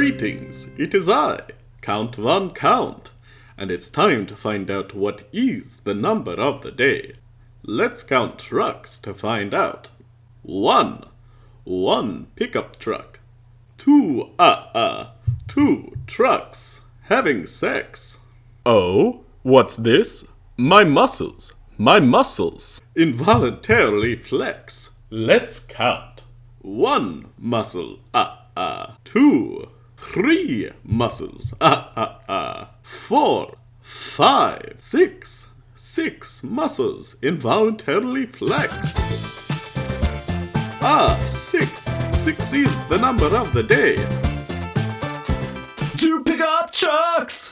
Greetings, it is I, Count Von Count, and it's time to find out what is the number of the day. Let's count trucks to find out. 1. One pickup truck. 2. 2 trucks having sex. Oh, what's this? My muscles Involuntarily flex. Let's count. 1 muscle, 2, 3 muscles, 4, 5, 6 muscles involuntarily flex. 6 is the number of the day. 2 pickup trucks!